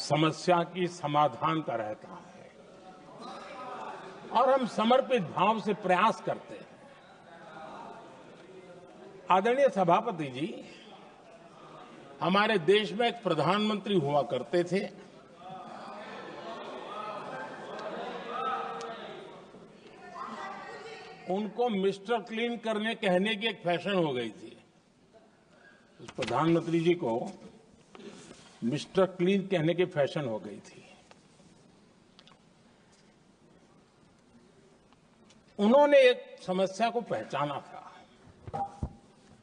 समस्या की समाधान का रहता है और हम समर्पित भाव से प्रयास करते हैं। आदरणीय सभापति जी, हमारे देश में एक प्रधानमंत्री हुआ करते थे। उनको मिस्टर क्लीन करने कहने की एक फैशन हो गई थी। उस प्रधानमंत्री जी को मिस्टर क्लीन कहने की फैशन हो गई थी। उन्होंने एक समस्या को पहचाना था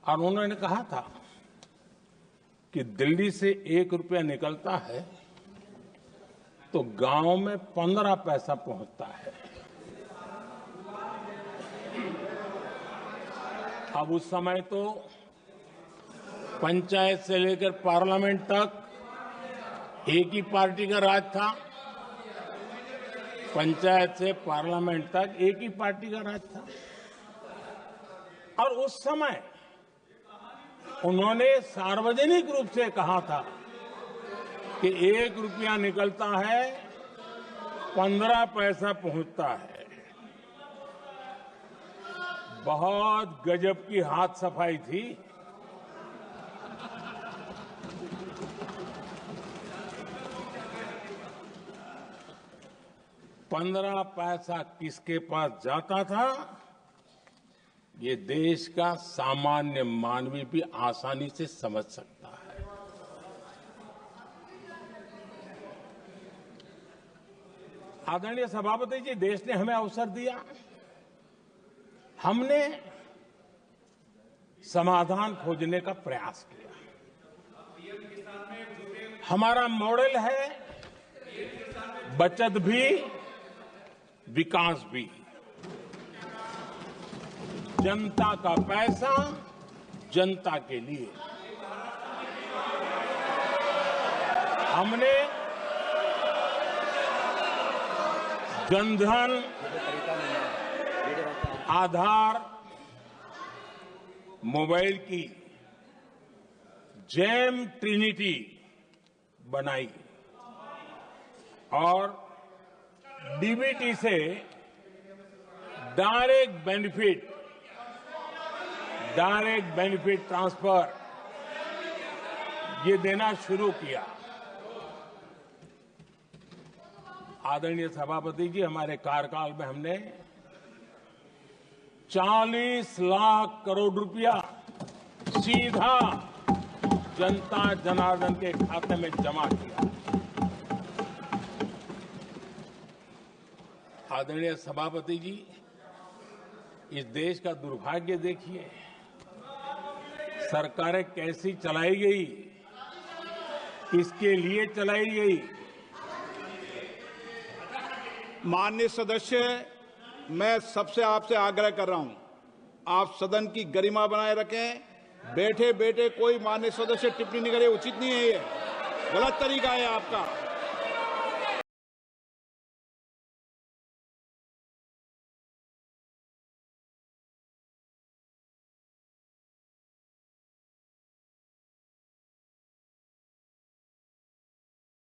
और उन्होंने कहा था कि दिल्ली से 1 रुपया निकलता है तो गांव में 15 पैसा पहुंचता है। अब उस समय तो पंचायत से लेकर पार्लियामेंट तक एक ही पार्टी का राज था। पंचायत से पार्लियामेंट तक एक ही पार्टी का राज था और उस समय उन्होंने सार्वजनिक रूप से कहा था कि 1 रुपया निकलता है 15 पैसा पहुंचता है। बहुत गजब की हाथ सफाई थी। पंद्रह पैसा किसके पास जाता था, ये देश का सामान्य मानवी भी आसानी से समझ सकता है। आदरणीय सभापति जी, देश ने हमें अवसर दिया, हमने समाधान खोजने का प्रयास किया। हमारा मॉडल है बचत भी विकास भी। जनता का पैसा जनता के लिए। हमने जनधन, आधार, मोबाइल की जेम ट्रिनिटी बनाई और डीबीटी से डायरेक्ट बेनिफिट ट्रांसफर ये देना शुरू किया। आदरणीय सभापति जी, हमारे कार्यकाल में हमने 40 लाख करोड़ रुपया सीधा जनता जनार्दन के खाते में जमा किया। आदरणीय सभापति जी, इस देश का दुर्भाग्य देखिए, सरकारें कैसी चलाई गई, किसके लिए चलाई गई। माननीय सदस्य, मैं सबसे आपसे आग्रह कर रहा हूं, आप सदन की गरिमा बनाए रखें। बैठे बैठे कोई माननीय सदस्य टिप्पणी नहीं करे, उचित नहीं है, ये गलत तरीका है आपका।